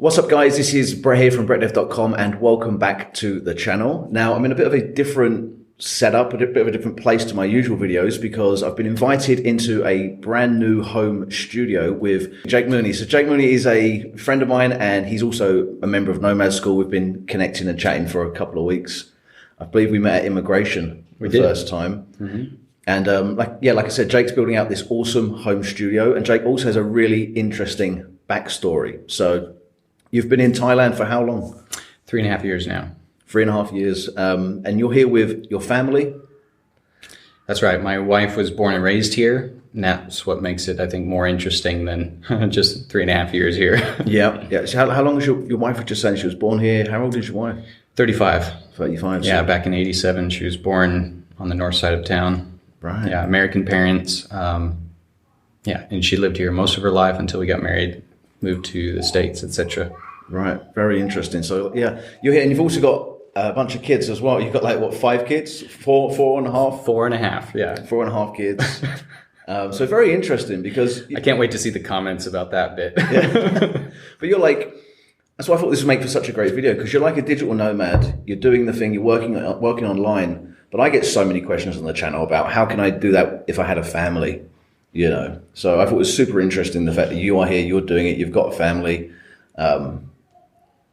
What's up, guys? This is Brett here from brettdev.com and welcome back to the channel. Now, I'm in a bit of a different setup, a bit of a different place to my usual videos because I've been invited into a brand new home studio with Jake Mooney. So Jake Mooney is a friend of mine and he's also a member of Nomad School. We've been connecting and chatting for a couple of weeks. I believe we met at immigration the first time. Mm-hmm. And like I said, Jake's building out this awesome home studio, and Jake also has a really interesting backstory. So you've been in Thailand for how long? 3.5 years now. 3.5 years. And you're here with your family? That's right. My wife was born and raised here. And that's what makes it, I think, more interesting than just 3.5 years here. Yeah. So how long is your wife was just saying she was born here? How old is your wife? 35. 35. Yeah, back in 87. She was born on the north side of town. Right. Yeah, American parents. And she lived here most of her life until we got married, moved to the States, etc. Right. Very interesting. So, yeah, you're here and you've also got a bunch of kids as well. You've got 5 kids? Four and a half? 4.5, yeah. 4.5 kids. So very interesting because... I can't wait to see the comments about that bit. Yeah. But you're like... That's why I thought this would make for such a great video, because you're like a digital nomad. You're doing the thing, you're working online. But I get so many questions on the channel about how can I do that if I had a family, you know? So I thought it was super interesting, the fact that you are here, you're doing it, you've got a family.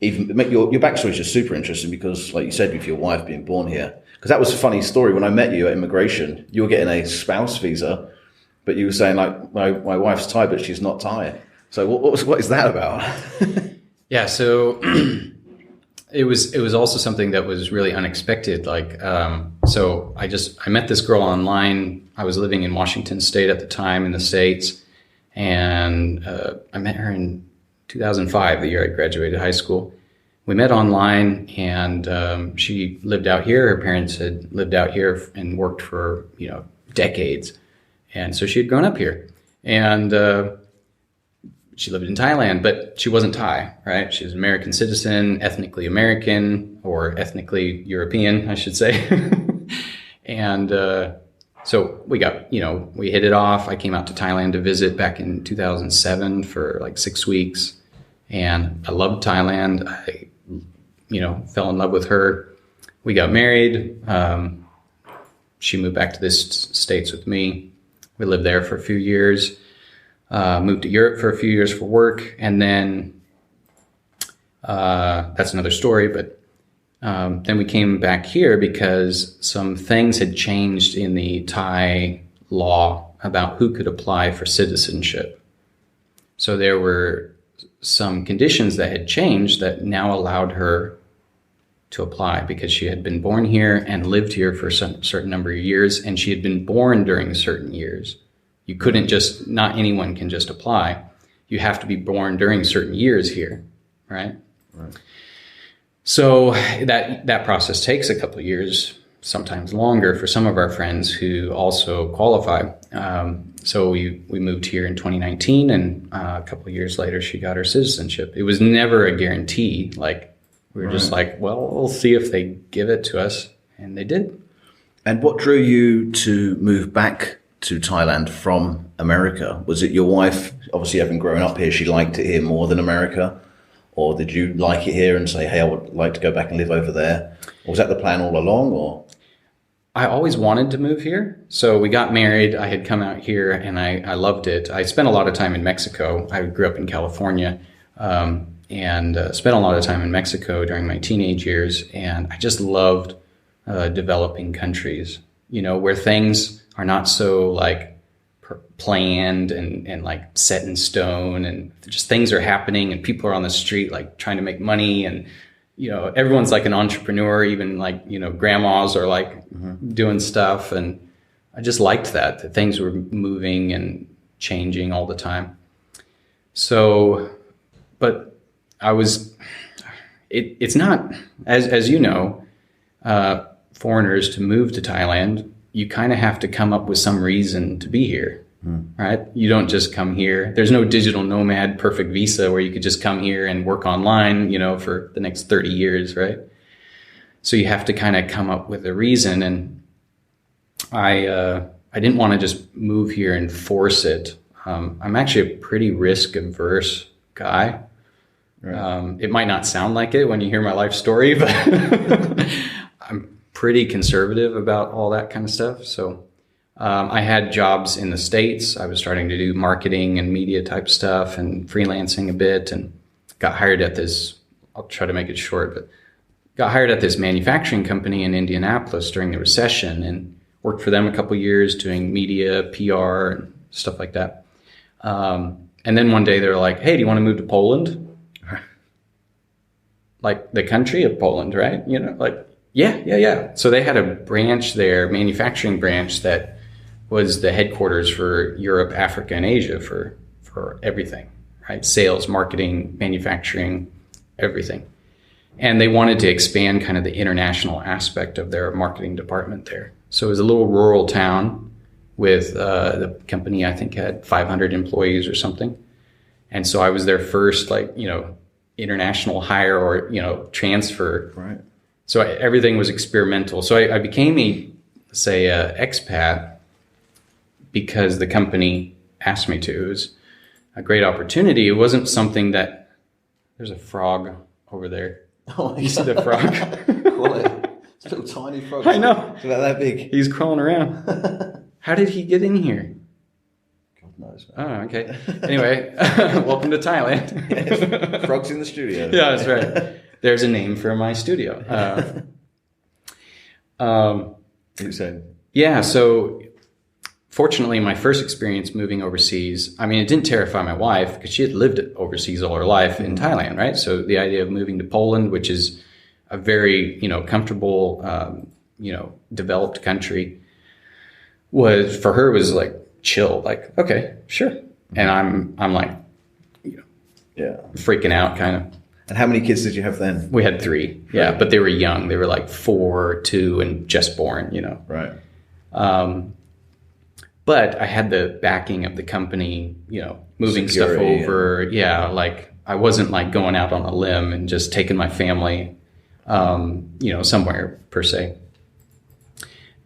Even your backstory is just super interesting because, like you said, with your wife being born here, because that was a funny story. When I met you at immigration, you were getting a spouse visa, but you were saying like, my wife's Thai, but she's not Thai. So what is that about? Yeah, so it was also something that was really unexpected. So I met this girl online. I was living in Washington State at the time in the States, and I met her in 2005, the year I graduated high school. We met online, and she lived out here. Her parents had lived out here and worked for decades, and so she had grown up here. And she lived in Thailand, but she wasn't Thai, right? She was an American citizen, ethnically American, or ethnically European, I should say. And so we hit it off. I came out to Thailand to visit back in 2007 for like 6 weeks. And I loved Thailand. I, fell in love with her. We got married. She moved back to the States with me. We lived there for a few years. Moved to Europe for a few years for work, and then that's another story. But then we came back here because some things had changed in the Thai law about who could apply for citizenship. So there were some conditions that had changed that now allowed her to apply because she had been born here and lived here for some certain number of years, and she had been born during certain years. You couldn't not anyone can just apply. You have to be born during certain years here, right? So that process takes a couple of years, sometimes longer for some of our friends who also qualify. So we moved here in 2019, and a couple of years later, she got her citizenship. It was never a guarantee. We were just like, well, we'll see if they give it to us, and they did. And what drew you to move back to Thailand from America? Was it your wife, obviously having grown up here, she liked it here more than America? Or did you like it here and say, hey, I would like to go back and live over there? Or was that the plan all along? Or I always wanted to move here. So we got married. I had come out here and I loved it. I spent a lot of time in Mexico. I grew up in California and spent a lot of time in Mexico during my teenage years. And I just loved developing countries, where things are not so planned and set in stone, and just things are happening and people are on the street trying to make money, and everyone's like an entrepreneur, even grandmas are doing stuff, and I just liked that things were moving and changing all the time. So, but it's not as foreigners to move to Thailand, you kind of have to come up with some reason to be here, right? You don't just come here. There's no digital nomad perfect visa where you could just come here and work online, for the next 30 years, right? So you have to kind of come up with a reason. And I didn't want to just move here and force it. I'm actually a pretty risk averse guy. Right. It might not sound like it when you hear my life story, but I'm pretty conservative about all that kind of stuff. So I had jobs in the States. I was starting to do marketing and media type stuff and freelancing a bit, and got hired at this, I'll try to make it short, but got hired at this manufacturing company in Indianapolis during the recession and worked for them a couple of years doing media, PR, and stuff like that. And then one day they were like, hey, do you want to move to Poland? Like the country of Poland, right? You know, like, yeah. So they had a branch there, manufacturing branch, that was the headquarters for Europe, Africa, and Asia for everything, right? Sales, marketing, manufacturing, everything. And they wanted to expand kind of the international aspect of their marketing department there. So it was a little rural town with the company, I think, had 500 employees or something. And so I was their first, like, you know, international hire or, you know, transfer. Right. So everything was experimental. So I became a expat because the company asked me to. It was a great opportunity. It wasn't something that, there's a frog over there. Oh, you see the frog? It's a little tiny frog. I know. It's about that big. He's crawling around. How did he get in here? God knows, man. Oh, okay. Anyway, welcome to Thailand. Yes. Frogs in the studio. Yeah, that's right. There's a name for my studio. You said. Yeah, so fortunately, my first experience moving overseas, I mean, it didn't terrify my wife because she had lived overseas all her life in Thailand, right? So the idea of moving to Poland, which is a very, you know, comfortable, you know, developed country, was, for her, was like chill, like, okay, sure. And I'm like, you know, yeah, freaking out kind of. And how many kids did you have then? We had 3. Yeah, but they were young. They were like 4, 2, and just born, you know. Right. But I had the backing of the company, you know, moving Security, stuff over. Yeah, like I wasn't like going out on a limb and just taking my family, you know, somewhere per se.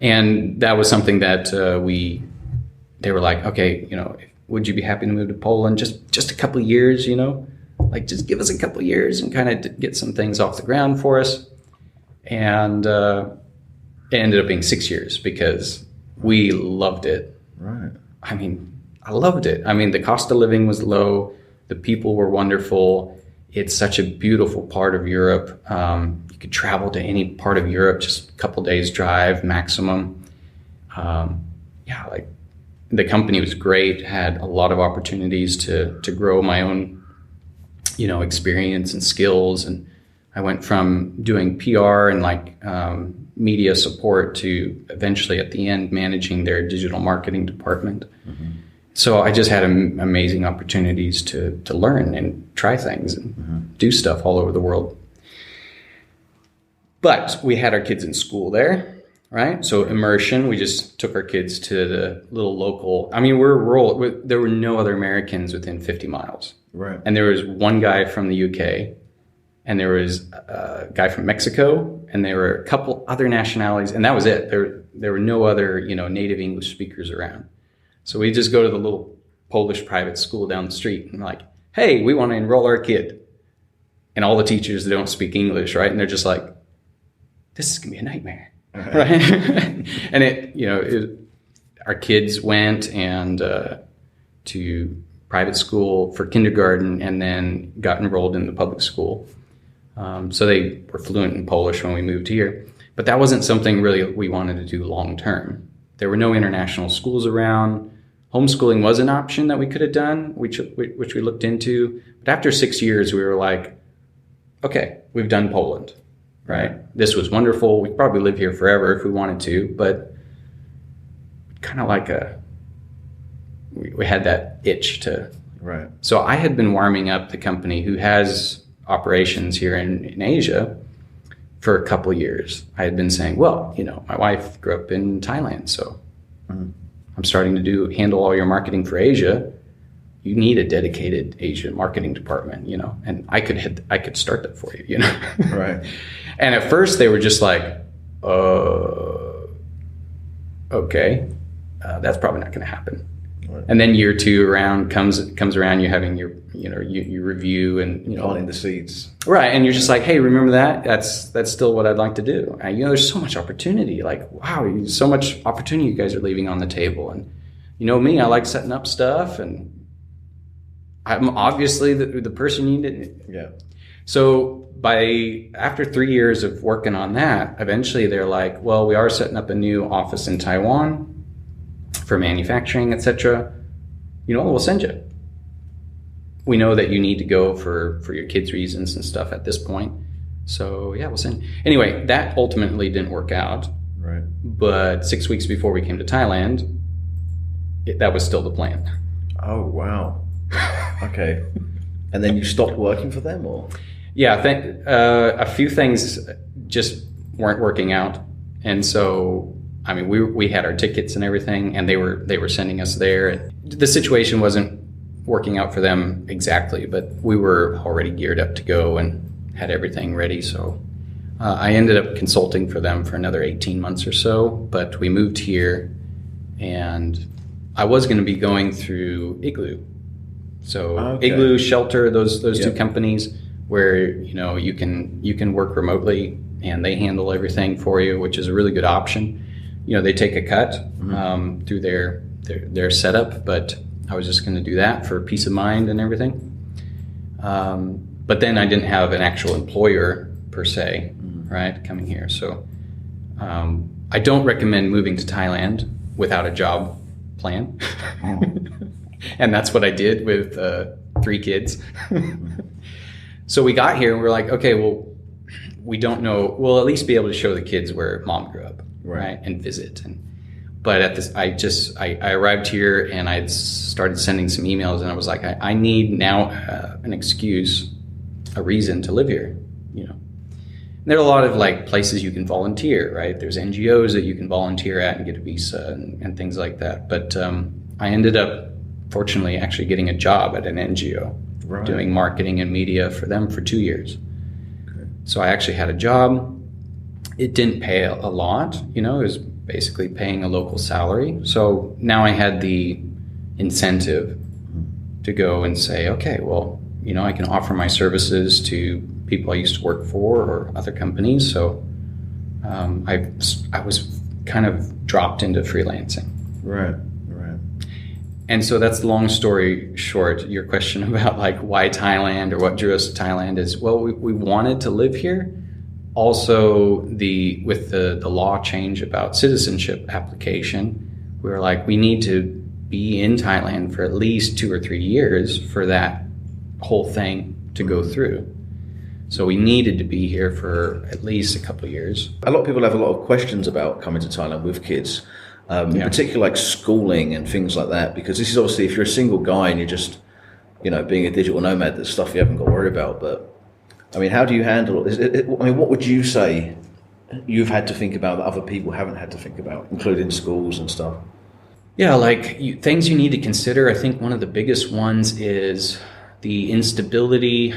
And that was something that they were like, okay, you know, would you be happy to move to Poland? Just a couple of years, you know, like just give us a couple of years and kind of get some things off the ground for us. And it ended up being 6 years because we loved it. Right. I mean, I loved it. I mean, the cost of living was low. The people were wonderful. It's such a beautiful part of Europe. You could travel to any part of Europe, just a couple days drive maximum. Yeah, like the company was great. Had a lot of opportunities to grow my own, you know, experience and skills. And I went from doing PR and like media support to eventually at the end managing their digital marketing department. Mm-hmm. So I just had amazing opportunities to learn and try things and do stuff all over the world. But we had our kids in school there, right? So immersion, we just took our kids to the little local, I mean, we're rural. There were no other Americans within 50 miles. Right. And there was one guy from the UK, and there was a guy from Mexico, and there were a couple other nationalities, and that was it. There were no other, you know, native English speakers around. So we just go to the little Polish private school down the street and like, hey, we want to enroll our kid. And all the teachers, they don't speak English, right? And they're just like, this is going to be a nightmare, right? And it, you know, our kids went and to private school for kindergarten and then got enrolled in the public school. So they were fluent in Polish when we moved here. But that wasn't something really we wanted to do long term. There were no international schools around. Homeschooling was an option that we could have done, which we looked into. But after 6 years, we were like, okay, we've done Poland, right? This was wonderful. We'd probably live here forever if we wanted to, but kind of like we had that itch to. Right. So I had been warming up the company who has operations here in Asia for a couple of years. I had been saying, well, you know, my wife grew up in Thailand, so I'm starting to handle all your marketing for Asia. You need a dedicated Asia marketing department, you know, and I could start that for you, you know. Right. And at first they were just like, okay, that's probably not going to happen. And then year 2 around comes around, you're having your, you review and, planting the seeds. Right. And you're just like, hey, remember that? That's still what I'd like to do. And, there's so much opportunity. Like, wow, so much opportunity you guys are leaving on the table. And me, I like setting up stuff, and I'm obviously the person you need. Yeah. So after 3 years of working on that, eventually they're like, well, we are setting up a new office in Taiwan for manufacturing, etc. We'll send you. We know that you need to go for your kids' reasons and stuff at this point. So yeah, we'll send. Anyway, that ultimately didn't work out. Right. But 6 weeks before we came to Thailand, that was still the plan. Oh, wow. Okay. And then you stopped working for them, or? Yeah, a few things just weren't working out. And so, we had our tickets and everything, and they were sending us there. The situation wasn't working out for them exactly, but we were already geared up to go and had everything ready. So I ended up consulting for them for another 18 months or so, but we moved here, and I was going to be going through Igloo. So okay. Igloo, Shelter, those Yep. 2 companies where you can work remotely and they handle everything for you, which is a really good option. They take a cut through their setup, but I was just going to do that for peace of mind and everything. But then I didn't have an actual employer per se, right, coming here. So I don't recommend moving to Thailand without a job plan. And that's what I did with 3 kids. So we got here and we're like, okay, well, we don't know. We'll at least be able to show the kids where mom grew up, right? And visit. But at this, I arrived here and I started sending some emails, and I was like, I need now an excuse, a reason to live here, And there are a lot of places you can volunteer, right? There's NGOs that you can volunteer at and get a visa and things like that. But I ended up, fortunately, actually getting a job at an NGO, doing marketing and media for them for 2 years. Okay. So I actually had a job. It didn't pay a lot, it was basically paying a local salary. So now I had the incentive to go and say, okay, well, I can offer my services to people I used to work for or other companies. So I was kind of dropped into freelancing. Right. And so that's the long story short. Your question about why Thailand or what drew us to Thailand is, well, we wanted to live here. Also, with the law change about citizenship application, we were like, we need to be in Thailand for at least 2 or 3 years for that whole thing to go through. So we needed to be here for at least a couple of years. A lot of people have a lot of questions about coming to Thailand with kids. In particular, schooling and things like that, because this is obviously, if you're a single guy and you're just, being a digital nomad, that's stuff you haven't got to worry about. But, how do you handle it? What would you say you've had to think about that other people haven't had to think about, including schools and stuff? Yeah, things you need to consider. I think one of the biggest ones is the instability,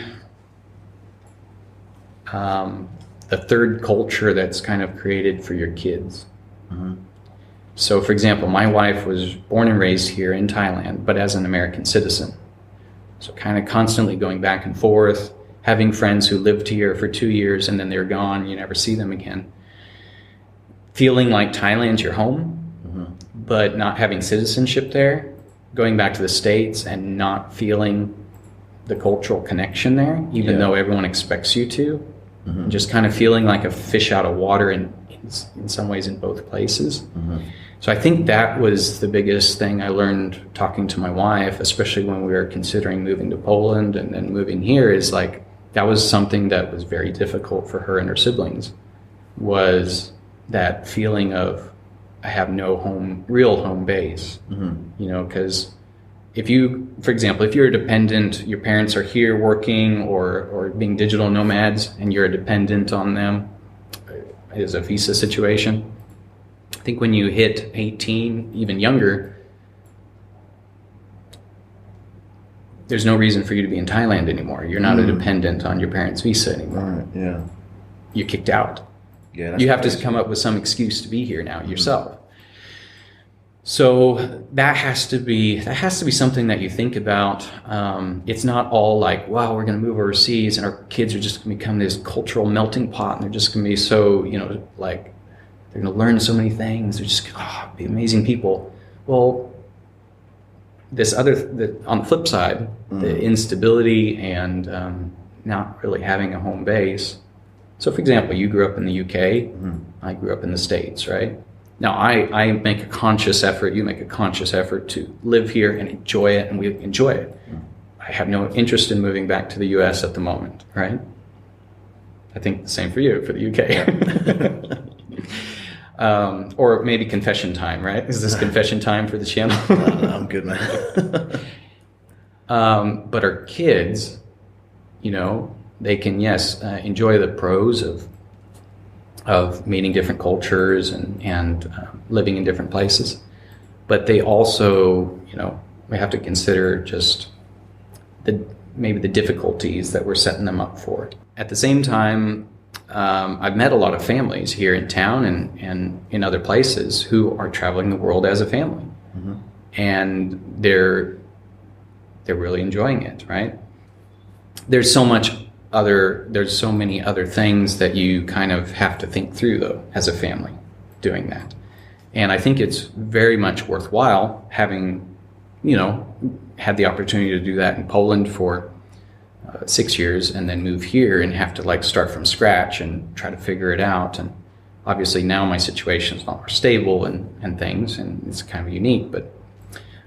the third culture that's kind of created for your kids. Mm-hmm. So, for example, my wife was born and raised here in Thailand, but as an American citizen. So kind of constantly going back and forth, having friends who lived here for 2 years and then they're gone, you never see them again. Feeling like Thailand's your home, but not having citizenship there, going back to the States and not feeling the cultural connection there, even though everyone expects you to. Mm-hmm. Just kind of feeling like a fish out of water in some ways in both places. Mm-hmm. So I think that was the biggest thing I learned talking to my wife, especially when we were considering moving to Poland and then moving here, is that was something that was very difficult for her and her siblings, was that feeling of, I have no real home base, because for example, if you're a dependent, your parents are here working or being digital nomads and you're a dependent on them, is a visa situation. I think when you hit 18, even younger, there's no reason for you to be in Thailand anymore. You're not a dependent on your parents' visa anymore. Right, yeah. You're kicked out. Yeah, you have to come up with some excuse to be here now yourself. So that has to be something that you think about. It's not all like, wow, we're going to move overseas and our kids are just going to become this cultural melting pot and they're just going to be so, like they're going to learn so many things. They're just be amazing people. Well, on the flip side, the instability and not really having a home base. So, for example, you grew up in the UK. I grew up in the States, right? Now, I make a conscious effort, you make a conscious effort to live here and enjoy it, and we enjoy it. I have no interest in moving back to the US at the moment, right? I think the same for you, for the UK. Or maybe confession time, right? Is this confession time for the channel? No, I'm good, man. But our kids, they can, enjoy the pros of meeting different cultures and living in different places. But they also, we have to consider just maybe the difficulties that we're setting them up for. At the same time, I've met a lot of families here in town and in other places who are traveling the world as a family. And they're really enjoying it, right? There's so many other things that you kind of have to think through, though, as a family doing that. And I think it's very much worthwhile having, had the opportunity to do that in Poland for 6 years and then move here and have to start from scratch and try to figure it out. And obviously now my situation is a lot more stable and things, and it's kind of unique. But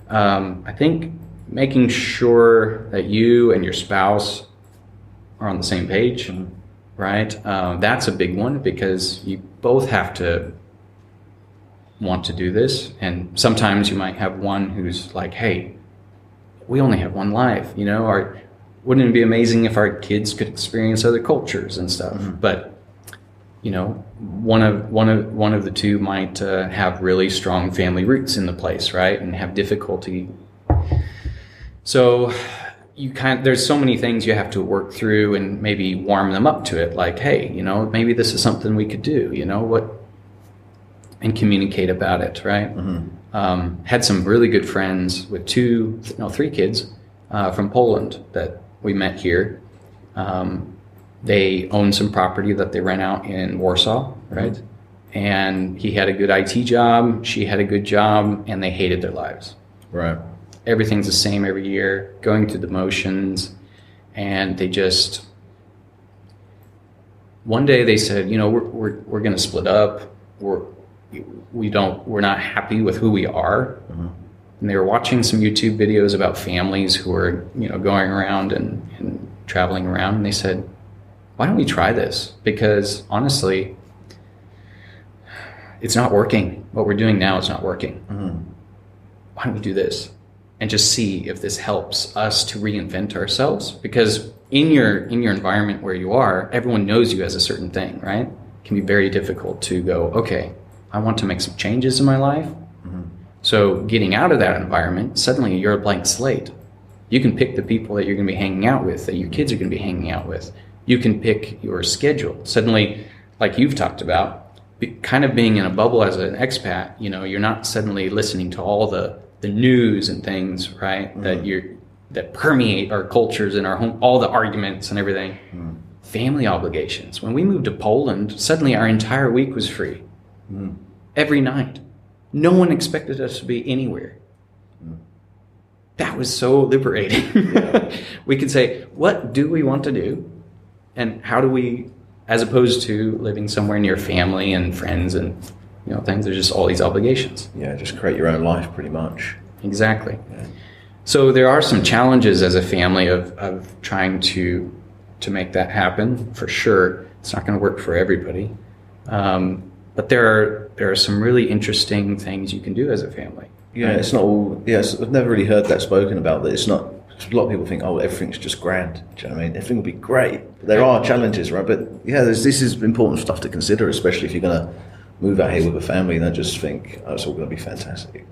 I think making sure that you and your spouse are on the same page, right? That's a big one because you both have to want to do this. And sometimes you might have one who's like, hey, we only have one life, wouldn't it be amazing if our kids could experience other cultures and stuff? But, one of the two might have really strong family roots in the place, right? And have difficulty. So there's so many things you have to work through and maybe warm them up to it. Like, hey, maybe this is something we could do, and communicate about it, right? Had some really good friends with 3 kids from Poland that we met here. They own some property that they rent out in Warsaw, right? And he had a good IT job, she had a good job, and they hated their lives. Right. Everything's the same every year, going through the motions, and they just, one day they said, we're going to split up. We're not happy with who we are. And they were watching some YouTube videos about families who were, going around and traveling around, and they said, why don't we try this? Because honestly, it's not working. What we're doing now is not working. Why don't we do this? And just see if this helps us to reinvent ourselves. Because in your environment where you are, everyone knows you as a certain thing, right? It can be very difficult to go, okay, I want to make some changes in my life. So getting out of that environment, suddenly you're a blank slate. You can pick the people that you're going to be hanging out with, that your kids are going to be hanging out with. You can pick your schedule. Suddenly, like you've talked about, kind of being in a bubble as an expat, you're not suddenly listening to all the news and things, right? That permeate our cultures and our home, all the arguments and everything. Family obligations. When we moved to Poland, suddenly our entire week was free. Every night. No one expected us to be anywhere. That was so liberating. We could say, what do we want to do? And how do we, as opposed to living somewhere near family and friends and things, there's just all these obligations. Yeah, just create your own life pretty much. Exactly. Yeah. So there are some challenges as a family of trying to make that happen, for sure. It's not going to work for everybody. But there are some really interesting things you can do as a family. Yeah, it's not all. Yes, I've never really heard that spoken about. That it's not. A lot of people think, oh, everything's just grand. Do you know what I mean? Everything will be great. But there are challenges, right? But yeah, this is important stuff to consider, especially if you're going to move out here with a family and don't just think, oh, it's all going to be fantastic.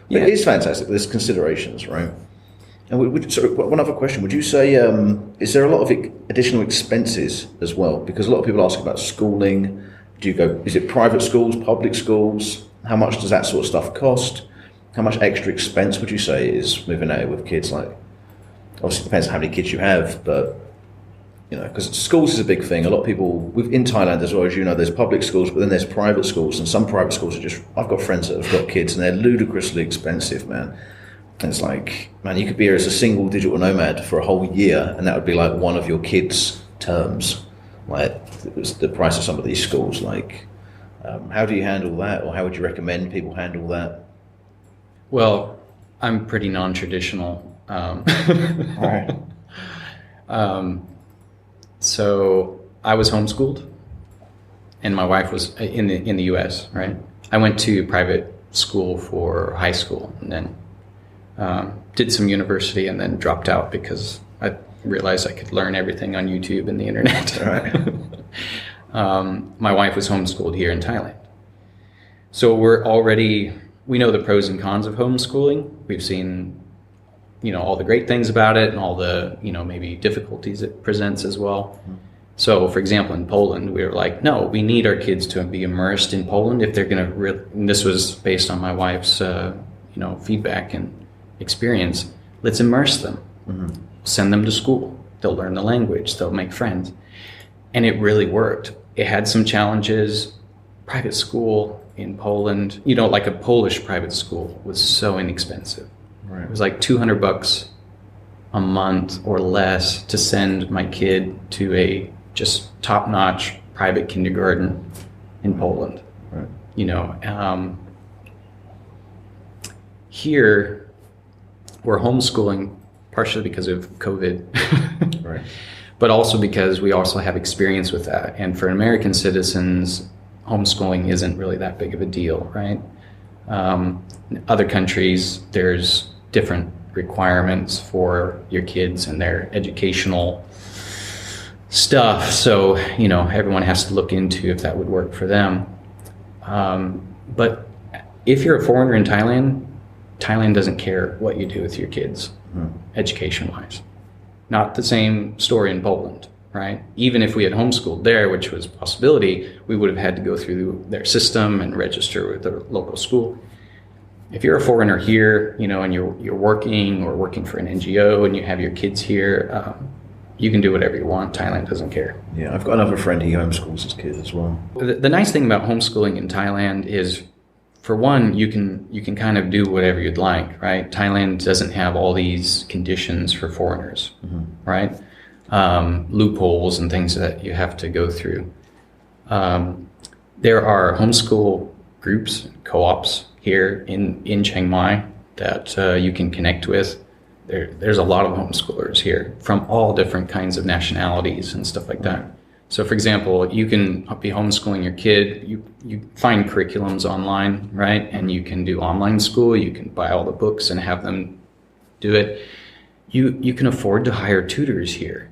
It is fantastic. There's considerations, right? And so one other question: would you say is there a lot of additional expenses as well? Because a lot of people ask about schooling. Do you go? Is it private schools, public schools? How much does that sort of stuff cost? how much extra expense would you say is moving out with kids? Like, obviously it depends on how many kids you have, but you know, because schools is a big thing. A lot of people in Thailand as well, as you know, there's public schools, but then there's private schools, and some private schools are just, I've got friends that have got kids and they're ludicrously expensive, man. And it's like, man, you could be here as a single digital nomad for a whole year, and that would be like one of your kids' terms. Like, it was the price of some of these schools. Like, how do you handle that, or how would you recommend people handle that? Well, I'm pretty non-traditional. All right. So I was homeschooled, and my wife was in the U.S. Right. I went to private school for high school, and then did some university, and then dropped out because I realized I could learn everything on YouTube and the internet. All right. My wife was homeschooled here in Thailand, so we know the pros and cons of homeschooling. We've seen, you know, all the great things about it and all the, you know, maybe difficulties it presents as well. Mm-hmm. So, for example, in Poland, we were like, no, we need our kids to be immersed in Poland if they're going to. And this was based on my wife's, you know, feedback and experience. Let's immerse them. Mm-hmm. Send them to school. They'll learn the language. They'll make friends. And it really worked. It had some challenges. Private school in Poland, you know, like a Polish private school was so inexpensive. Right. It was like $200 a month or less to send my kid to a just top-notch private kindergarten in Poland. Right. You know, here we're homeschooling partially because of COVID, right, but also because we also have experience with that. And for American citizens, homeschooling isn't really that big of a deal, right? In other countries, there's different requirements for your kids and their educational stuff. So, you know, everyone has to look into if that would work for them. But if you're a foreigner in Thailand, Thailand doesn't care what you do with your kids, education-wise. Not the same story in Poland, right? Even if we had homeschooled there, which was a possibility, we would have had to go through their system and register with the local school. If you're a foreigner here, you know, and you're working for an NGO and you have your kids here, you can do whatever you want. Thailand doesn't care. Yeah, I've got another friend, he homeschools his kids as well. The nice thing about homeschooling in Thailand is, for one, you can kind of do whatever you'd like, right? Thailand doesn't have all these conditions for foreigners, right? Loopholes and things that you have to go through. There are homeschool groups, co-ops here in Chiang Mai that you can connect with. There's a lot of homeschoolers here from all different kinds of nationalities and stuff like that. So, for example, you can be homeschooling your kid. You find curriculums online, right? And you can do online school. You can buy all the books and have them do it. You can afford to hire tutors here.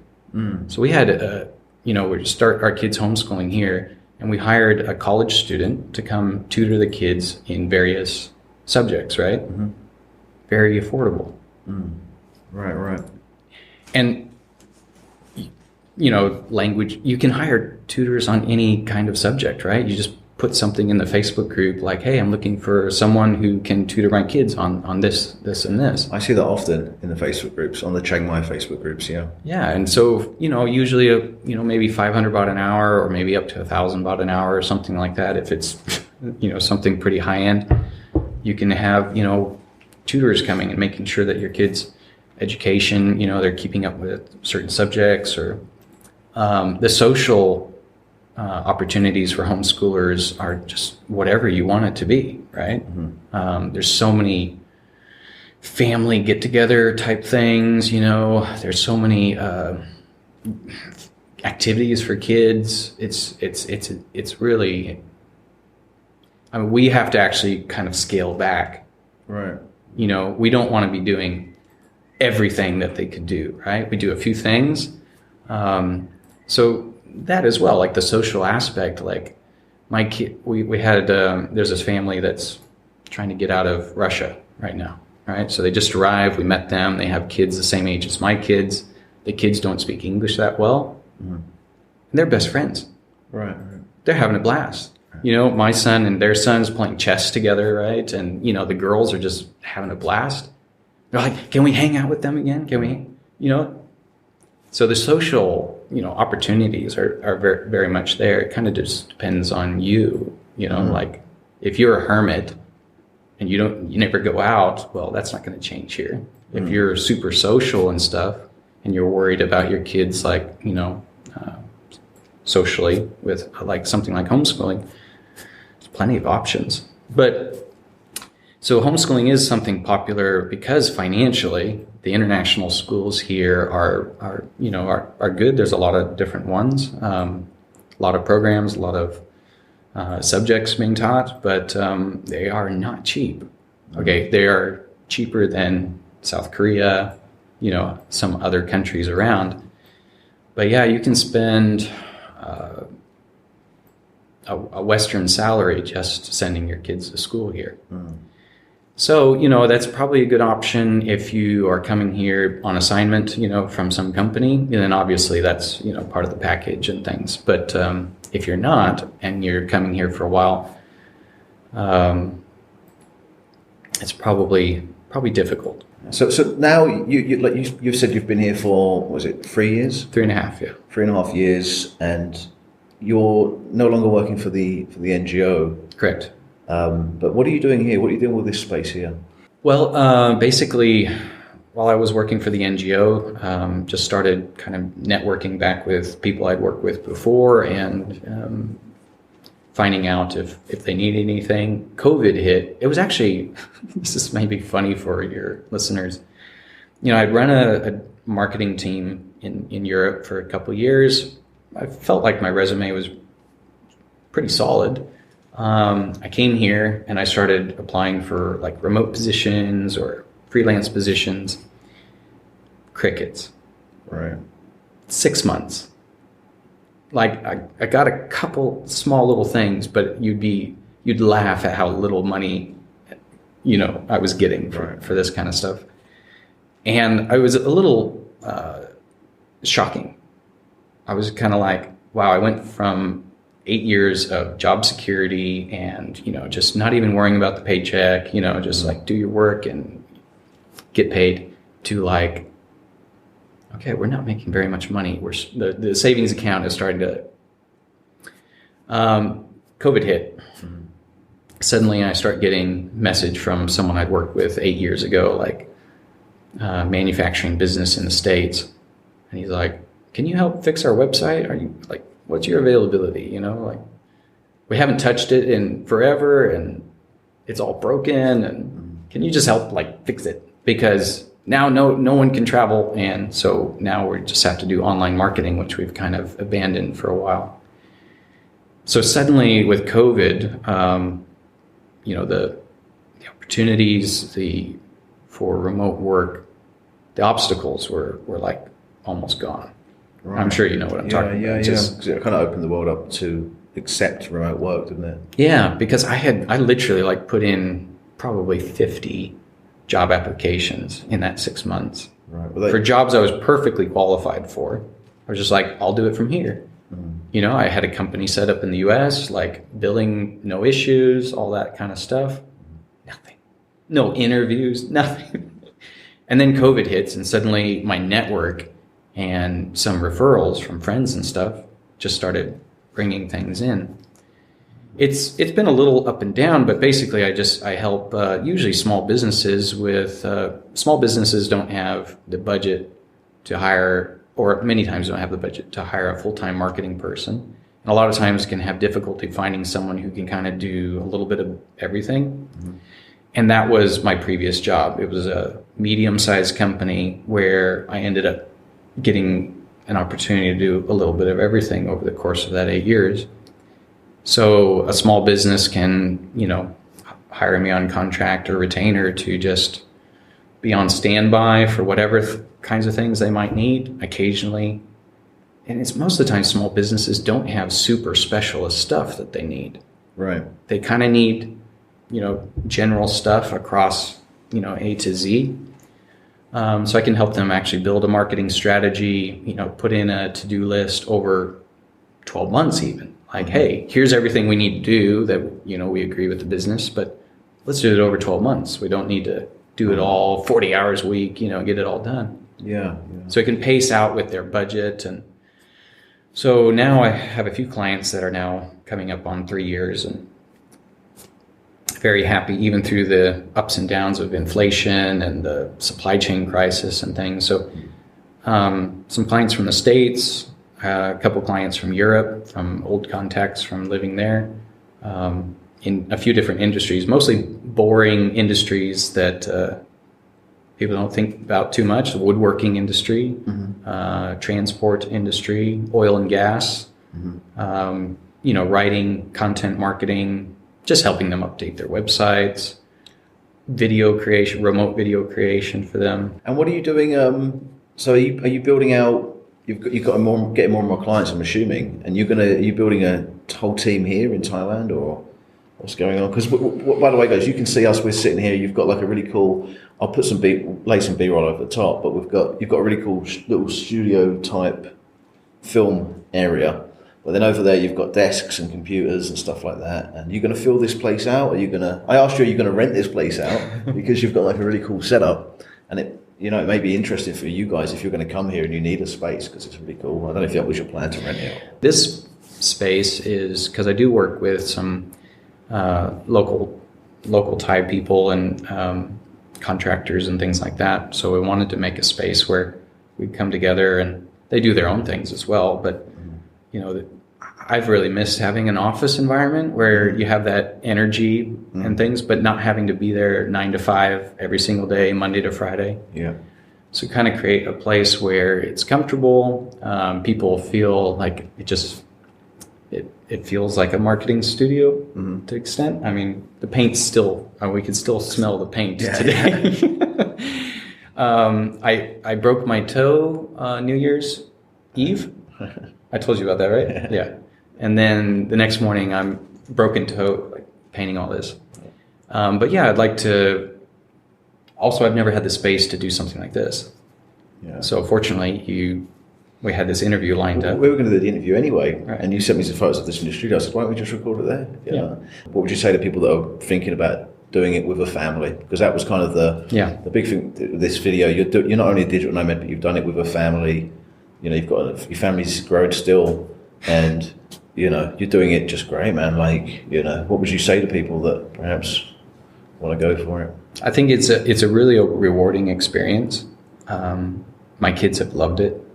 So we had, we start our kids homeschooling here, and we hired a college student to come tutor the kids in various subjects, right? Very affordable. Right. And, you know, language, you can hire tutors on any kind of subject, right? You just put something in the Facebook group like, hey, I'm looking for someone who can tutor my kids on this, and this. I see that often in the Facebook groups, on the Chiang Mai Facebook groups, yeah. Yeah, and so, you know, usually, maybe 500 baht an hour or maybe up to 1,000 baht an hour or something like that. If it's, you know, something pretty high end, you can have, you know, tutors coming and making sure that your kids' education, you know, they're keeping up with certain subjects, or the social opportunities for homeschoolers are just whatever you want it to be, right? There's so many family get-together type things, you know, there's so many activities for kids. It's really, I mean, we have to actually kind of scale back. Right. You know, we don't want to be doing everything that they could do, right? We do a few things. So that as well, like the social aspect, like my kid, we had, there's this family that's trying to get out of Russia right now, right? So they just arrived, we met them, they have kids the same age as my kids. The kids don't speak English that well. And they're best friends. Right. They're having a blast, My son and their son's playing chess together, right? And, the girls are just having a blast. They're like, can we hang out with them again? Can we, So the social, opportunities are very, very much there. It kind of just depends on you, like if you're a hermit and you never go out, well, that's not going to change here. If you're super social and stuff and you're worried about your kids, like, socially with like something like homeschooling, there's plenty of options. But so homeschooling is something popular because financially the international schools here are good. There's a lot of different ones, a lot of programs, a lot of subjects being taught, but they are not cheap. Okay, they are cheaper than South Korea, some other countries around. But yeah, you can spend a Western salary just sending your kids to school here. So, that's probably a good option if you are coming here on assignment, from some company. And then obviously that's, part of the package and things. But if you're not and you're coming here for a while, it's probably difficult. So now you've said you've been here for, was it 3 years? 3.5, yeah. 3.5 years, and you're no longer working for the NGO. Correct. But what are you doing here? What are you doing with this space here? Well, basically, while I was working for the NGO, just started kind of networking back with people I'd worked with before and finding out if they need anything. COVID hit. It was actually, this is maybe funny for your listeners. I'd run a marketing team in Europe for a couple of years. I felt like my resume was pretty solid. I came here and I started applying for like remote positions or freelance positions. Crickets. Right. 6 months. Like I got a couple small little things, but you'd laugh at how little money, I was getting for this kind of stuff. And I was a little shocking. I was kind of like, wow, I went from 8 years of job security and, just not even worrying about the paycheck, just like do your work and get paid, to like, okay, we're not making very much money. The savings account is starting to, COVID hit. Suddenly I start getting message from someone I'd worked with 8 years ago, like manufacturing business in the States. And he's like, can you help fix our website? Are you like, what's your availability? Like we haven't touched it in forever and it's all broken. And can you just help like fix it? Because now no one can travel. And so now we just have to do online marketing, which we've kind of abandoned for a while. So suddenly with COVID, the opportunities, for remote work, the obstacles were like almost gone. Right. I'm sure you know what I'm talking about. Because it kind of opened the world up to accept remote work, didn't it? Yeah, because I literally like put in probably 50 job applications in that 6 months. Right. Well, for jobs I was perfectly qualified for. I was just like, I'll do it from here. I had a company set up in the US, like billing, no issues, all that kind of stuff. Nothing. No interviews, nothing. And then COVID hits and suddenly my network and some referrals from friends and stuff just started bringing things in. It's been a little up and down, but basically I help usually small businesses with, small businesses don't have the budget to hire, or many times don't have the budget to hire a full-time marketing person. And a lot of times can have difficulty finding someone who can kind of do a little bit of everything. And that was my previous job. It was a medium-sized company where I ended up getting an opportunity to do a little bit of everything over the course of that 8 years. So a small business can, hire me on contract or retainer to just be on standby for whatever kinds of things they might need occasionally. And it's most of the time small businesses don't have super specialist stuff that they need. Right. They kind of need, general stuff across, A to Z. So I can help them actually build a marketing strategy, put in a to-do list over 12 months even. Like, hey, here's everything we need to do that, we agree with the business, but let's do it over 12 months. We don't need to do it all 40 hours a week, get it all done. Yeah. So it can pace out with their budget. And so now I have a few clients that are now coming up on 3 years and very happy even through the ups and downs of inflation and the supply chain crisis and things. So some clients from the States, a couple clients from Europe, from old contacts from living there, in a few different industries, mostly boring industries that people don't think about too much. The woodworking industry, transport industry, oil and gas, writing, content marketing, just helping them update their websites, video creation, remote video creation for them. And what are you doing? So are you building out? You've got getting more and more clients, I'm assuming, and are you building a whole team here in Thailand, or what's going on? Because by the way, guys, you can see us. We're sitting here. You've got like a really cool. I'll put lay some B-roll over the top, but you've got a really cool little studio type film area. But then over there, you've got desks and computers and stuff like that. And you're going to fill this place out? I asked you, are you going to rent this place out? Because you've got like a really cool setup. And it may be interesting for you guys if you're going to come here and you need a space, because it's really cool. I don't know if that was your plan to rent it. This space is, because I do work with some local Thai people and contractors and things like that. So we wanted to make a space where we come together, and they do their own things as well. But I've really missed having an office environment where you have that energy and things, but not having to be there 9 to 5 every single day, Monday to Friday. Yeah. So kind of create a place where it's comfortable. People feel like it feels like a marketing studio to extent. I mean, the paint's still, we can still smell the paint today. I broke my toe New Year's Eve. I told you about that, right? Yeah. And then the next morning I'm broken toe, like painting all this. But yeah, I'd like to, also I've never had the space to do something like this. Yeah. So fortunately we had this interview lined up. We were going to do the interview anyway, right. And you sent me some photos of this in the studio. I said, why don't we just record it there? Yeah. What would you say to people that are thinking about doing it with a family? Because that was kind of the big thing, this video. You're not only a digital nomad, but you've done it with a family. You've got your family's growing still, and you're doing it just great, man. Like, what would you say to people that perhaps want to go for it? I think it's a really rewarding experience. My kids have loved it,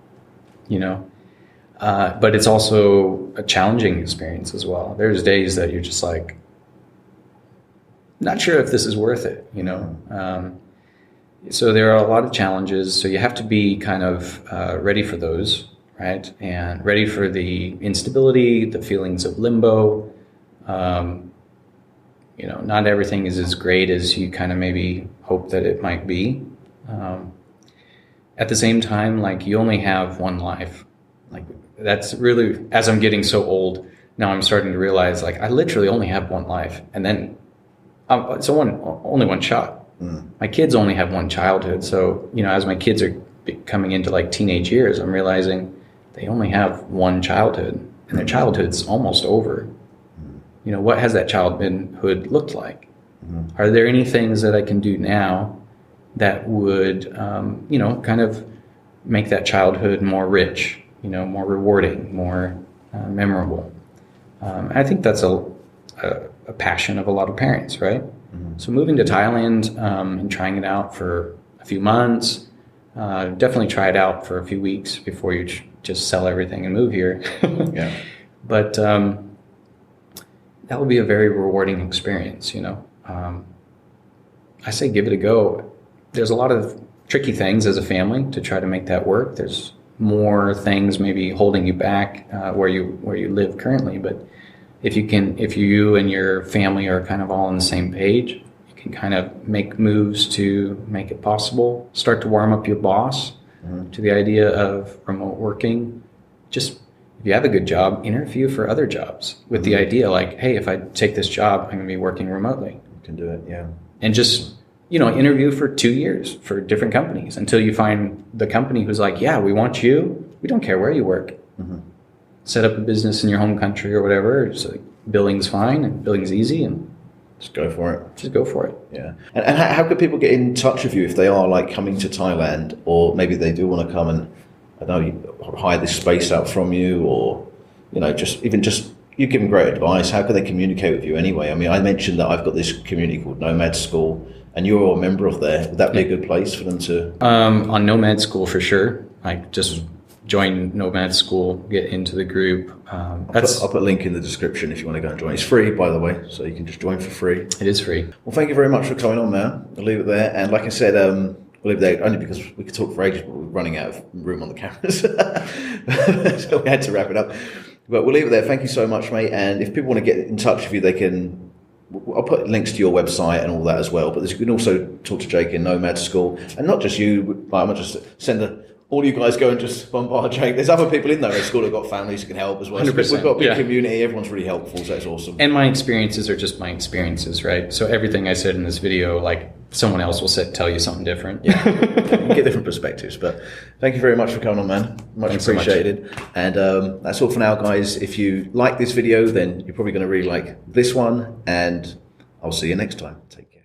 but it's also a challenging experience as well. There's days that you're just like, not sure if this is worth it, So there are a lot of challenges. So you have to be kind of ready for those, right? And ready for the instability, the feelings of limbo. Not everything is as great as you kind of maybe hope that it might be. At the same time, like, you only have one life. Like, that's really, as I'm getting so old, now I'm starting to realize, like, I literally only have one life. And then it's only one shot. My kids only have one childhood. So, as my kids are coming into like teenage years, I'm realizing they only have one childhood, and their childhood's almost over. What has that childhood looked like? Are there any things that I can do now that would, kind of make that childhood more rich, more rewarding, more memorable? I think that's a passion of a lot of parents, right? So moving to Thailand and trying it out for a few months, definitely try it out for a few weeks before you just sell everything and move here. Yeah. But that will be a very rewarding experience, I say give it a go. There's a lot of tricky things as a family to try to make that work. There's more things maybe holding you back where you live currently, but if you and your family are kind of all on the same page, you can kind of make moves to make it possible. Start to warm up your boss to the idea of remote working. Just, if you have a good job, interview for other jobs with the idea like, hey, if I take this job, I'm going to be working remotely. You can do it, yeah. And just, interview for 2 years for different companies until you find the company who's like, yeah, we want you. We don't care where you work. set up a business in your home country or whatever. It's like billing's fine and billing's easy, and just go for it. Just go for it. Yeah. And how could people get in touch with you if they are like coming to Thailand, or maybe they do want to come and, I don't know, hire this space out from you, or, you know, just you give them great advice. How can they communicate with you anyway? I mean, I mentioned that I've got this community called Nomad School, and you're a member of there. Would that be a good place for them to? On Nomad School for sure. Like just join Nomad School, get into the group. I'll put a link in the description if you want to go and join. It's free, by the way, so you can just join for free. It is free. Well, thank you very much for coming on, man. I'll leave it there. And like I said, we'll leave it there only because we could talk for ages, but we're running out of room on the cameras. So we had to wrap it up. But we'll leave it there. Thank you so much, mate. And if people want to get in touch with you, they can. I'll put links to your website and all that as well. But you can also talk to Jake in Nomad School, and not just you. I'm not just send all you guys go and just bombard Jake. There's other people in Nomad School who've got families who can help as well. So we've got a big community. Everyone's really helpful, so it's awesome. And my experiences are just my experiences, right? So everything I said in this video, like someone else will tell you something different. Yeah, you get different perspectives. But thank you very much for coming on, man. Thanks appreciated. So much. And that's all for now, guys. If you like this video, then you're probably going to really like this one. And I'll see you next time. Take care.